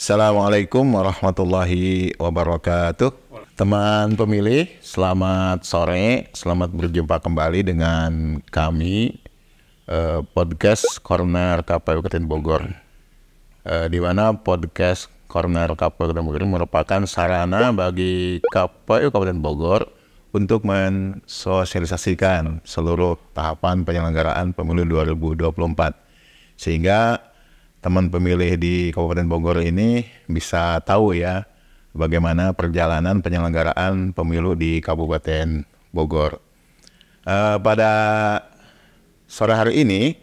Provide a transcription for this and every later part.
Assalamualaikum warahmatullahi wabarakatuh. Teman pemilih, selamat sore, selamat berjumpa kembali dengan kami podcast Corner KPU Kabupaten Bogor. Di mana podcast Corner KPU Kabupaten Bogor merupakan sarana bagi KPU Kabupaten Bogor untuk mensosialisasikan seluruh tahapan penyelenggaraan pemilu 2024. Sehingga teman pemilih di Kabupaten Bogor ini bisa tahu ya bagaimana perjalanan penyelenggaraan pemilu di Kabupaten Bogor. Pada sore hari ini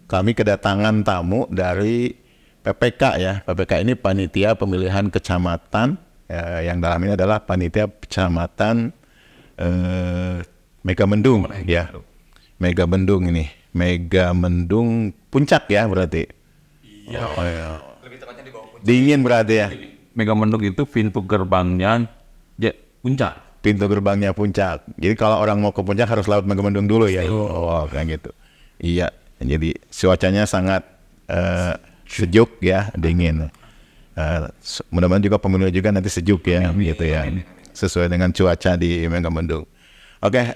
kami kedatangan tamu dari PPK ya. PPK ini Panitia Pemilihan Kecamatan, yang dalam ini adalah Panitia Kecamatan Megamendung ya. Megamendung ini. Megamendung Puncak ya berarti. Iya. Oh, ya. Lebih tepatnya di bawah Puncak. Dingin berarti ya. Megamendung itu pintu gerbangnya Puncak. Pintu gerbangnya Puncak. Jadi kalau orang mau ke Puncak harus lewat Megamendung dulu ya. Oh, kayak gitu. Iya. Jadi cuacanya sangat sejuk ya, dingin. Mudah-mudahan juga pemilu juga nanti sejuk ya, gitu ya. Sesuai dengan cuaca di Megamendung. Oke,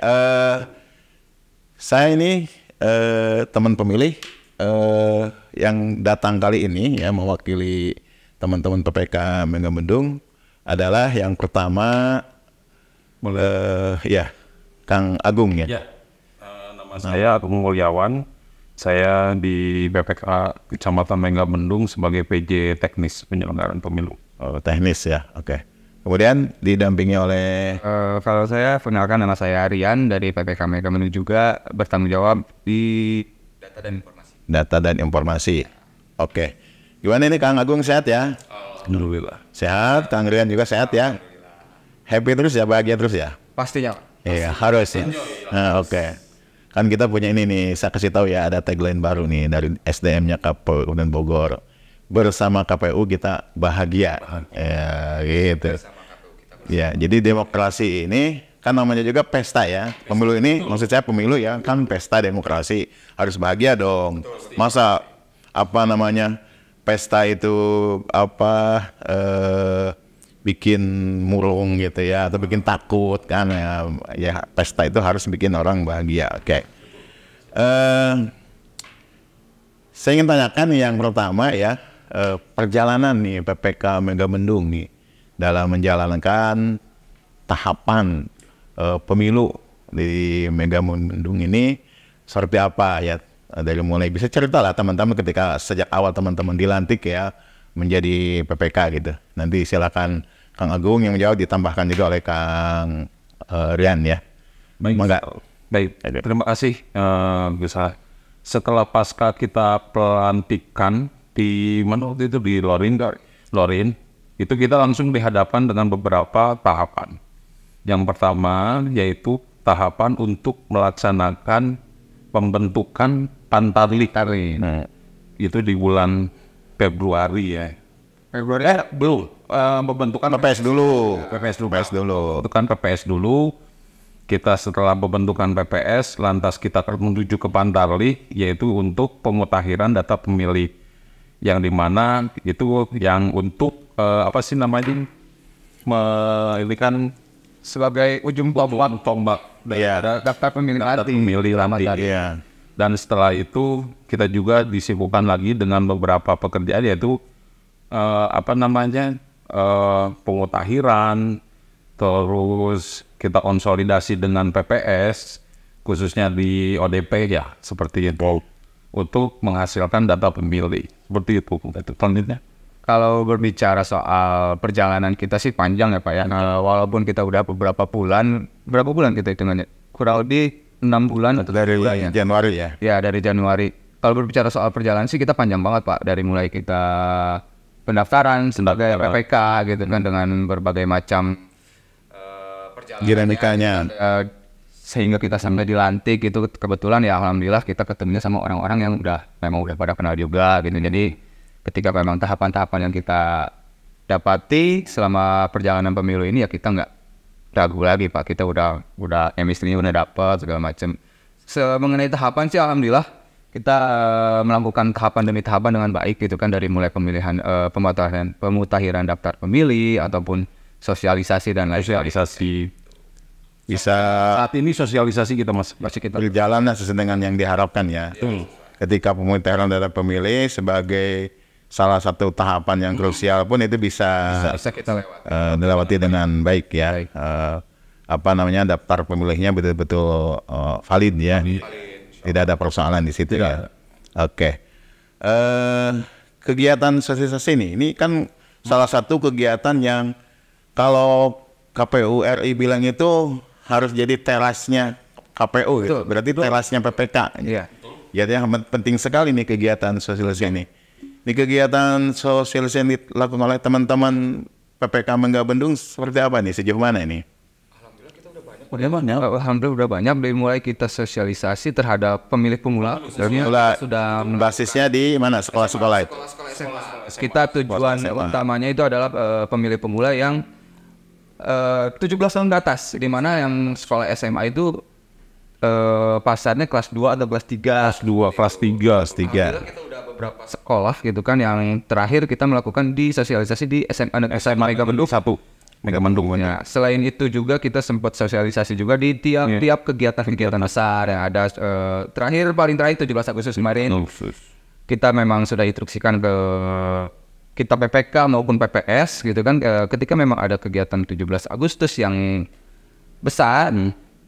saya ini teman pemilih yang datang kali ini ya mewakili teman-teman PPK Megamendung adalah yang pertama ya Kang Agung ya. Ya. Nama saya Agung Mulyawan. Saya di BPK Kecamatan Megamendung sebagai PJ Teknis Penyelenggaraan Pemilu. Oh, teknis ya, oke. Kemudian didampingi oleh Kalau saya, perkenalkan nama saya Rian dari PPK Megamendung juga, bertanggung jawab di data dan informasi. data dan informasi. Oke. Gimana ini Kang Agung, sehat ya? Alhamdulillah. Sehat, Kang Rian juga sehat ya? Happy terus ya, bahagia terus ya? Pastinya. Iya, harus ya. Nah, oke. Kan kita punya ini nih, saya kasih tahu ya, ada tagline baru nih dari SDM-nya KPU Kabupaten Bogor. Bersama KPU kita bahagia. Ya, gitu. Ya, jadi demokrasi ini kan namanya juga pesta ya. Pemilu ini, maksud saya pemilu ya, kan pesta demokrasi. Harus bahagia dong. Masa apa namanya, pesta itu apa bikin murung gitu ya, atau bikin takut kan ya, pesta itu harus bikin orang bahagia. Oke. Saya ingin tanyakan yang pertama ya, perjalanan nih PPK Megamendung nih dalam menjalankan tahapan pemilu di Megamendung ini seperti apa ya, dari mulai bisa cerita lah teman-teman ketika sejak awal teman-teman dilantik ya menjadi PPK gitu. Nanti silakan Kang Agung yang menjawab, ditambahkan juga oleh Kang Rian ya. Baik. Terima kasih Gus. Setelah pasca kita pelantikan di mana waktu itu di Lorin, itu kita langsung dihadapkan dengan beberapa tahapan. Yang pertama yaitu tahapan untuk melaksanakan pembentukan Pantarlih. Nah, itu di bulan Februari ya. Belum. Pembentukan PPS dulu. Pembentukan PPS dulu. Kita setelah pembentukan PPS, lantas kita menuju ke Pantarlih, yaitu untuk pemutahiran data pemilih. Yang dimana itu yang untuk apa sih namanya? Ini kan Sebagai ujung tombak Ya, daftar pemilih nanti. iya. Dan setelah itu kita juga disibukkan lagi dengan beberapa pekerjaan, yaitu pemutahiran, terus kita konsolidasi dengan PPS khususnya di ODP ya, seperti itu, untuk menghasilkan data pemilih. Seperti itu selanjutnya. Kalau berbicara soal perjalanan kita sih panjang ya Pak ya. Walaupun kita udah berapa bulan kita hitungannya? Kurang lebih 6 bulan Dari Januari ya. Ya, dari Januari. Kalau berbicara soal perjalanan sih kita panjang banget Pak. Dari mulai kita pendaftaran sebagai PPK gitu kan, dengan berbagai macam perjalanan Dinamikanya. sehingga kita sampai dilantik itu kebetulan ya, alhamdulillah kita ketemunya sama orang-orang yang memang udah pada kenal juga gitu. Jadi ketika memang tahapan-tahapan yang kita dapati selama perjalanan pemilu ini ya, kita nggak ragu lagi Pak. Kita udah chemistry-nya udah dapat segala macam. Mengenai tahapan sih alhamdulillah kita melakukan tahapan demi tahapan dengan baik gitu kan, dari mulai pemilihan pemutahiran daftar pemilih ataupun sosialisasi dan lain sebagainya. Sosialisasi. Bisa Saat ini sosialisasi kita masih kita berjalan sesuai dengan yang diharapkan ya. Ketika pemutahiran data pemilih sebagai salah satu tahapan yang krusial pun itu bisa kita lewat. dilewati dengan baik ya. Daftar pemilihnya betul-betul valid ya. Tidak ada persoalan di situ ya. Oke. Kegiatan sosialisasi ini kan salah satu kegiatan yang kalau KPU RI bilang itu harus jadi terasnya KPU gitu. Berarti terasnya PPK. Iya. Jadi yang penting sekali nih kegiatan sosialisasi ini. Ini kegiatan sosialisasi yang dilakukan oleh teman-teman PPK Megabendung seperti apa nih? Sejauh mana ini? Alhamdulillah udah banyak, dari mulai kita sosialisasi terhadap pemilih pemula. Sudah basisnya di mana? Sekolah-sekolah itu. Kita tujuan utamanya itu adalah pemilih pemula yang 17 tahun ke atas, di mana yang sekolah SMA itu pasarnya kelas 2 atau kelas 3. kelas 3. Kita udah beberapa sekolah gitu kan, yang terakhir kita melakukan di sosialisasi di SMA Megabendung 1. Megabendung. Ya, selain itu juga kita sempat sosialisasi juga di tiap kegiatan-kegiatan besar yang ada. Paling terakhir 17 Agustus kemarin kita memang sudah instruksikan ke kita PPK maupun PPS gitu kan, ketika memang ada kegiatan 17 Agustus yang besar,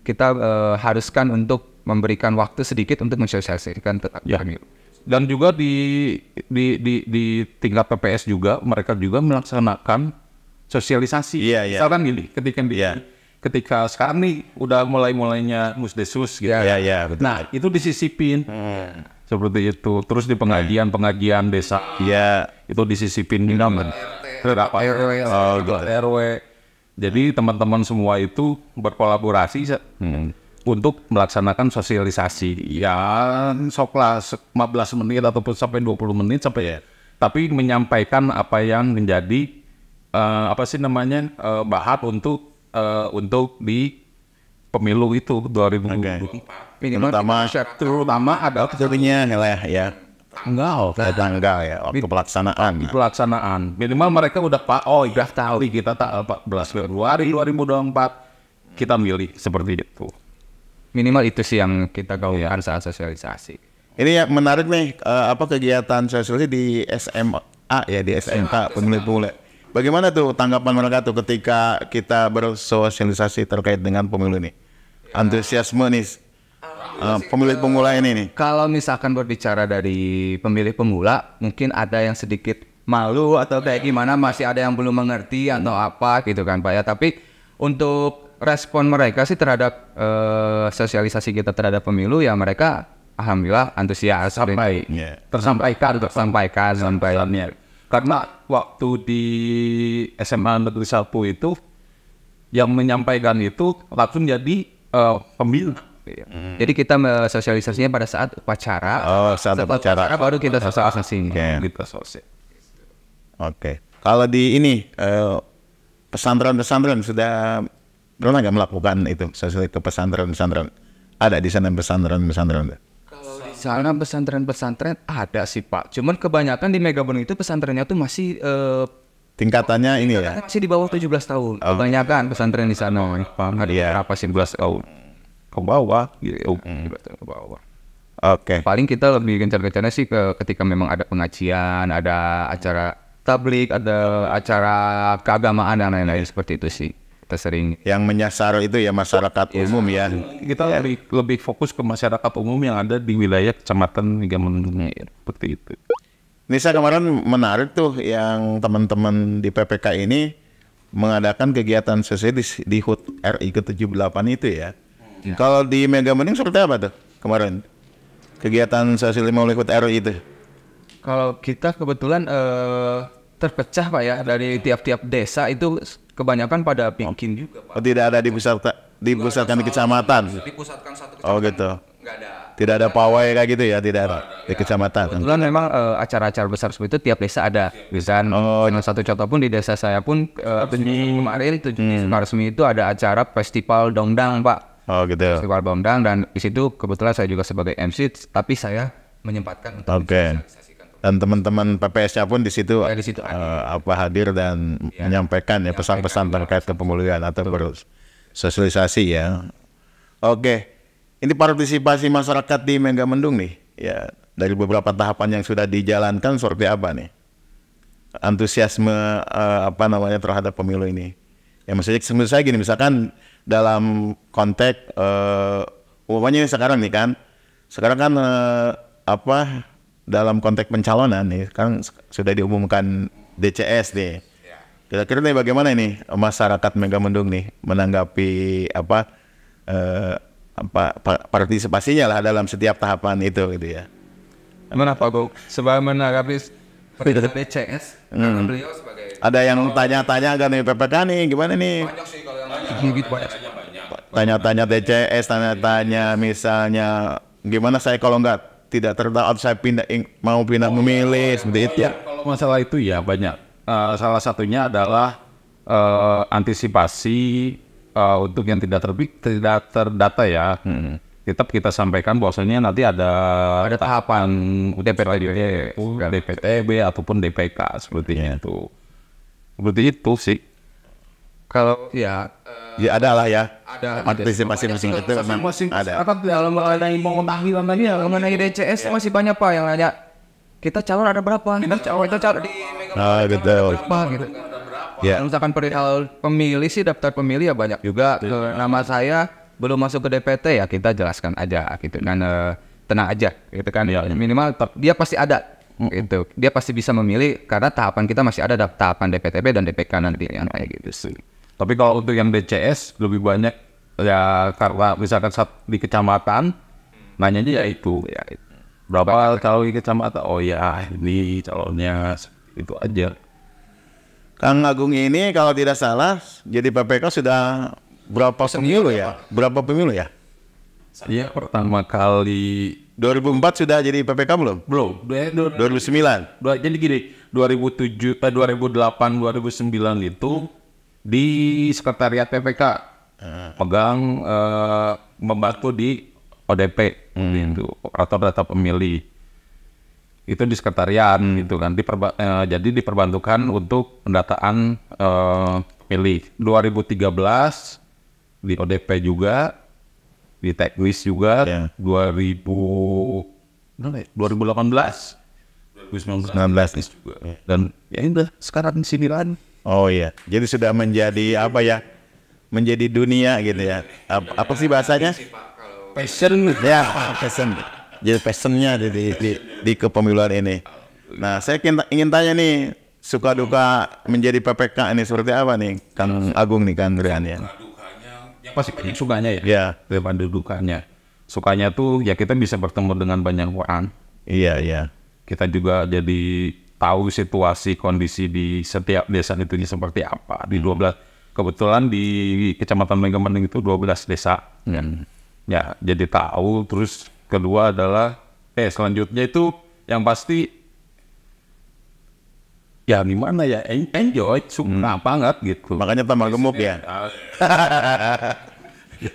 kita haruskan untuk memberikan waktu sedikit untuk mensosialisasikan tentang pemilu. Dan juga di tingkat PPS juga mereka juga melaksanakan sosialisasi. Misalkan gini, ketika sekarang nih udah mulainya musdesus gitu. Betul. Nah, itu disisipin. Seperti itu. Terus di pengajian desa. Itu disisipin di RW. Jadi teman-teman semua itu berkolaborasi untuk melaksanakan sosialisasi. Ya, soklah 15 menit ataupun sampai 20 menit tapi menyampaikan apa yang menjadi bahan untuk di pemilu itu 2024. Terutama ada tentunya ya tanggal ya waktu pelaksanaan. Minimal mereka udah tahu kita 14 Februari 2024 kita milih seperti itu. Minimal itu sih yang kita gaungkan saat sosialisasi. Ini yang menarik nih, kegiatan sosialisasi di SMA ya, di SMK pemilih. Bagaimana tuh tanggapan mereka tuh ketika kita bersosialisasi terkait dengan pemilu ini? Antusiasme nih pemilih pemula ini nih. Kalau misalkan berbicara dari pemilih pemula, mungkin ada yang sedikit malu atau kayak gimana, masih ada yang belum mengerti atau apa gitu kan Pak ya. Tapi untuk respon mereka sih terhadap sosialisasi kita terhadap pemilu ya, mereka alhamdulillah antusias. Tersampaikan. Karena waktu di SMA Negeri 1 itu yang menyampaikan itu langsung jadi pemilih. Jadi kita sosialisasinya pada saat upacara. Saat upacara baru kita sosialisasi. Oke. Kalau di ini pesantren sudah pernah nggak melakukan itu sosialisasi ke pesantren? Ada di sana pesantren? Soalnya pesantren ada sih Pak, cuman kebanyakan di Megabendung itu pesantrennya tuh masih tingkatannya ini ya? Masih di bawah 17 tahun. Kebanyakan pesantren di sana berapa sih 17 tahun ke bawah gitu. Ke bawah. Oke. Paling kita lebih gencar-gencarnya sih ketika memang ada pengajian, ada acara tablik, ada acara keagamaan dan lain-lain seperti itu sih. Kita sering yang menyasar itu ya masyarakat umum ya. Kita lebih fokus ke masyarakat umum yang ada di wilayah kecamatan Megabendung seperti itu. Nisa, kemarin menarik tuh yang teman-teman di PPK ini mengadakan kegiatan sosial di HUT RI ke-78 itu ya. Kalau di Megabendung seperti apa tuh kemarin kegiatan sosial oleh HUT RI itu? Kalau kita kebetulan terpecah Pak ya, dari tiap-tiap desa itu kebanyakan pada bikin juga Pak. Tidak ada dipusatkan di kecamatan. Dipusatkan satu kecamatan. Oh gitu. Nggak ada. Tidak ada pawai kayak gitu ya, tidak ada di kecamatan. Kebetulan memang acara-acara besar seperti itu tiap desa ada. Misalkan satu contoh pun di desa saya pun kemarin 7 resmi itu ada acara festival dongdang Pak. Oh gitu. Festival dongdang, dan di situ kebetulan saya juga sebagai MC, tapi saya menyempatkan untuk Oke. mensosialisasikan. Dan teman-teman PPS-nya pun di situ, Di situ ada. hadir dan menyampaikan ya pesan-pesan terkait kepemiluan atau bersosialisasi ya. Oke. Ini partisipasi masyarakat di Megamendung nih, ya dari beberapa tahapan yang sudah dijalankan seperti apa nih? Antusiasme terhadap pemilu ini. Ya maksudnya menurut saya gini, misalkan dalam konteks umumnya sekarang nih kan, dalam konteks pencalonan nih kan sudah diumumkan DCS nih. Kira-kira nih bagaimana ini masyarakat Megamendung nih menanggapi partisipasinya lah dalam setiap tahapan itu gitu ya. Gimana Pak Bung? Sebagai menanggapi DCS, beliau sebagai Ada yang tanya-tanya agak nih PPK nih gimana nih? banyak sih kalau yang banyak. Tanya-tanya DCS, tanya-tanya misalnya gimana saya kalau tidak terdaftar saya mau pindah memilih seperti itu ya. Kalau masalah itu ya banyak. Salah satunya adalah antisipasi untuk yang tidak terdata ya. Tetap kita sampaikan bahwasanya nanti ada tahapan DPTB ataupun DPK seperti itu. Seperti itu sih. Kalau ya Ya ada lah ya. ada Partisipasi masing itu memang ada. Akan dalam mengenai pengetahuan tadi ya, mengenai DCS masih banyak Pak yang nanya kita calon ada berapa? Kita calon di Betul. berapa gitu. Ya. Kalau misalkan perihal pemilih sih daftar pemilih ya banyak juga. Nama saya belum masuk ke DPT ya kita jelaskan aja gitu kan, tenang aja gitu kan. Minimal dia pasti ada gitu. Dia pasti bisa memilih karena tahapan kita masih ada tahapan DPTB dan DPK nanti yang kayak gitu sih. Tapi kalau untuk yang DCS lebih banyak ya karena misalkan di kecamatan nanyanya ya itu berapa calon di kecamatan, oh ya ini calonnya itu aja. Kang Agung ini kalau tidak salah jadi PPK sudah berapa pemilu ya? Berapa pemilu ya? Saya pertama kali 2004 sudah jadi PPK belum? belum 2009. Jadi gini, 2007 2008 2009 itu di sekretariat PPK pegang membantu di ODP itu operator data pemilih itu di sekretariat gitu kan, jadi diperbantukan untuk pendataan pemilih. 2013 di ODP juga, di Teknis juga. 2018 2019 juga. Dan ya udah sekarang di sini kan. Oh iya, jadi sudah menjadi menjadi dunia gitu ya. Apa sih bahasanya? Passion Ya, passion. Jadi passionnya di kepemiluan ini. Nah, saya ingin tanya nih, suka duka menjadi PPK ini seperti apa nih, Kang Agung nih, Kang Rian ya? yang pasti banyak sukanya ya. Ya. Daripada dukanya. Sukanya tuh ya kita bisa bertemu dengan banyak orang. Iya. Kita juga jadi tahu situasi kondisi di setiap desa itu seperti apa. Di 12 kebetulan di Kecamatan Megamendung itu 12 desa. Ya, jadi tahu. Terus kedua adalah selanjutnya itu yang pasti ya gimana ya, enjoy, suka banget gitu. Makanya tambah gemuk ya.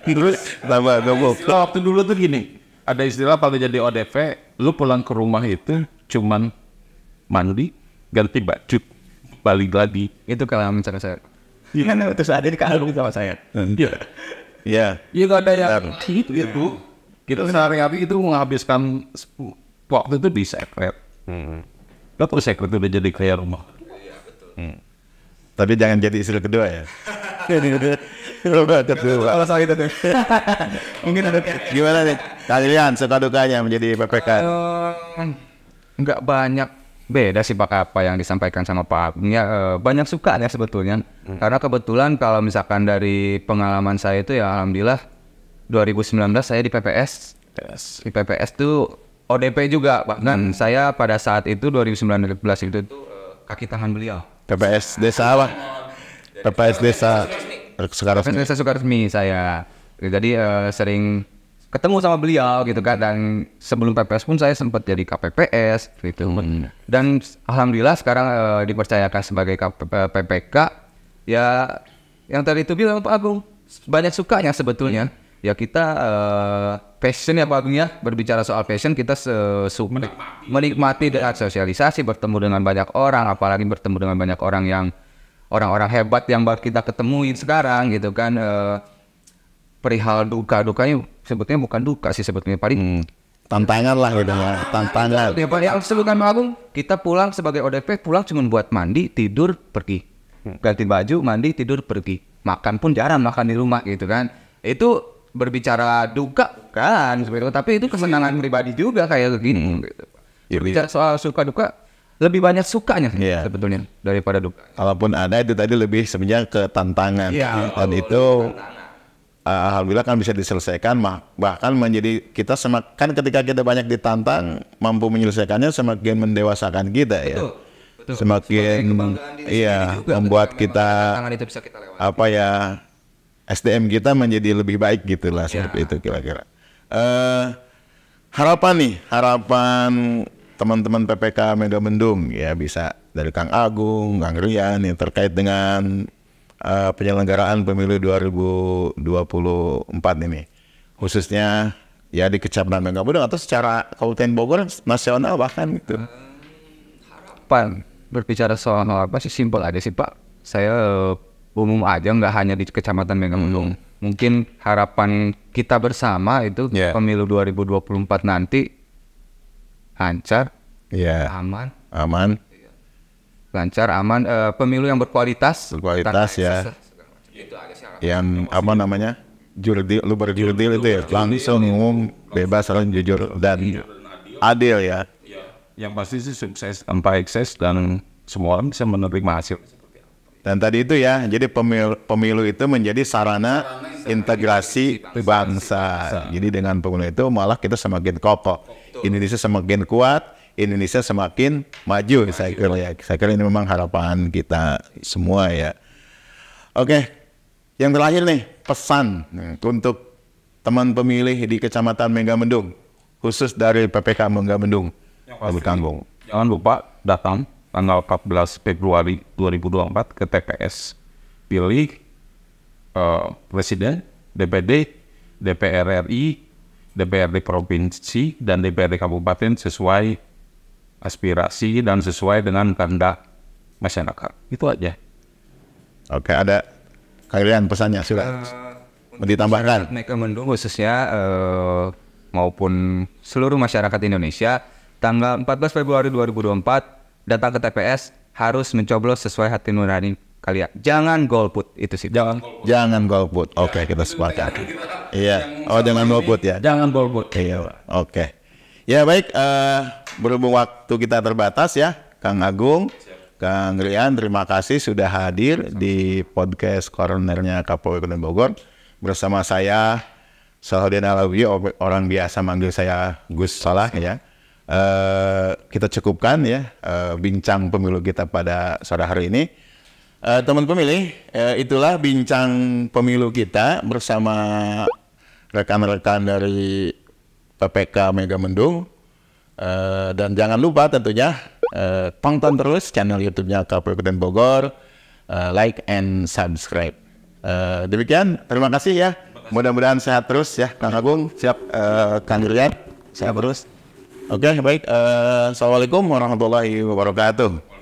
Terus tambah gemuk. Waktu dulu tuh gini, ada istilah kalau jadi ODP, lu pulang ke rumah itu cuman mandi, ganti baju, balik lagi. Itu kalau misalnya saya Iya, terus ada di kalung sama saya. Iya. Iya gak ada yang itu. Kita sehari-hari itu menghabiskan waktu itu di sekret. Gak tuh sekret udah jadi kayak rumah. Tapi jangan jadi istri kedua ya. kalau soal itu tuh mungkin ada Gimana nih? Kalian suka dukanya menjadi PPK? nggak banyak beda sih Pak apa yang disampaikan sama Pak Agung ya, banyak suka ya sebetulnya karena kebetulan kalau misalkan dari pengalaman saya itu ya alhamdulillah 2019 saya di PPS. Di PPS tuh ODP juga bahkan saya pada saat itu 2019 itu kaki tangan beliau. PPS desa apa? PPS desa sekarang. PPS desa Sukaresmi saya. Jadi sering ketemu sama beliau gitu kan, dan sebelum PPS pun saya sempat jadi KPPS gitu. Dan alhamdulillah sekarang dipercayakan sebagai PPK ya, yang tadi itu bilang Pak Agung banyak sukanya sebetulnya ya kita passion ya Pak Agung ya, berbicara soal passion kita menikmati dan sosialisasi, bertemu dengan banyak orang, apalagi bertemu dengan banyak orang yang orang-orang hebat yang baru kita ketemuin sekarang gitu kan. Perihal dukanya sebetulnya bukan duka sih sebetulnya, paling tantangan lah gitu ya, tantangan. Ya Pak, yang sebutkan Pak Agung, kita pulang sebagai ODP pulang cuma buat mandi, tidur, pergi, ganti baju, mandi, tidur, pergi, makan pun jarang makan di rumah gitu kan. Itu berbicara duka bukan sebenarnya, tapi itu kesenangan pribadi juga kayak begini gitu. Berbicara soal suka duka lebih banyak sukanya sebetulnya daripada duka. Kalaupun ada itu tadi lebih sebenarnya ke tantangan, dan itu alhamdulillah kan bisa diselesaikan, bahkan menjadi kita kan ketika kita banyak ditantang mampu menyelesaikannya semakin mendewasakan kita ya. Betul. Semakin membuat kita SDM kita menjadi lebih baik gitulah seperti itu kira-kira. Harapan teman-teman PPK Megamendung ya, bisa dari Kang Agung, Kang Rian yang terkait dengan penyelenggaraan pemilu 2024 ini, khususnya ya di Kecamatan Megamendung atau secara Kabupaten Bogor nasional bahkan gitu. Harapan berbicara soal apa sih, simpel aja sih Pak. Saya umum aja, nggak hanya di Kecamatan Megamendung. Mungkin harapan kita bersama itu pemilu 2024 nanti lancar, aman, lancar, aman, pemilu yang berkualitas ya, yang apa namanya, berjurdil itu ya, langsung, umum, bebas, jujur dan adil ya. Yang pasti sih sukses tanpa ekses dan semua orang bisa menerima hasil. Dan tadi itu ya, jadi pemilu itu menjadi sarana integrasi bangsa. Jadi dengan pemilu itu malah kita semakin kokoh, Indonesia semakin kuat, Indonesia semakin maju. Saya kira ini memang harapan kita semua ya. Oke, yang terakhir nih, pesan untuk teman pemilih di Kecamatan Megamendung, khusus dari PPK Megamendung. Jangan lupa datang tanggal 14 Februari 2024 ke TPS. Pilih Presiden, DPD, DPR RI, DPRD Provinsi, dan DPRD Kabupaten sesuai aspirasi dan sesuai dengan kehendak masyarakat. Itu aja. Oke, ada kalian pesannya sudah ditambahkan. Megamendung khususnya maupun seluruh masyarakat Indonesia, tanggal 14 Februari 2024 datang ke TPS harus mencoblos sesuai hati nurani kalian. Jangan golput, itu sih. Jangan golput. Oke, kita sepakat. Iya. Oh, jangan golput ya. Jangan golput. Iya. Oke. Ya baik, berhubung waktu kita terbatas ya, Kang Agung, Kang Rian, terima kasih sudah hadir di podcast Cornernya Kapolri Kabupaten Bogor bersama saya Salahuddin Alawi, orang biasa manggil saya Gus Salah ya. Kita cukupkan ya bincang pemilu kita pada sore hari ini. Teman pemilih, itulah bincang pemilu kita bersama rekan-rekan dari PPK Megamendung. Dan jangan lupa tentunya tonton terus channel YouTube-nya Kapolri Kabupaten Bogor, like and subscribe. Demikian, terima kasih ya. Mudah-mudahan sehat terus ya, Kang Agung, siap, Kang Rian, sehat terus. Oke, baik. Assalamualaikum warahmatullahi wabarakatuh.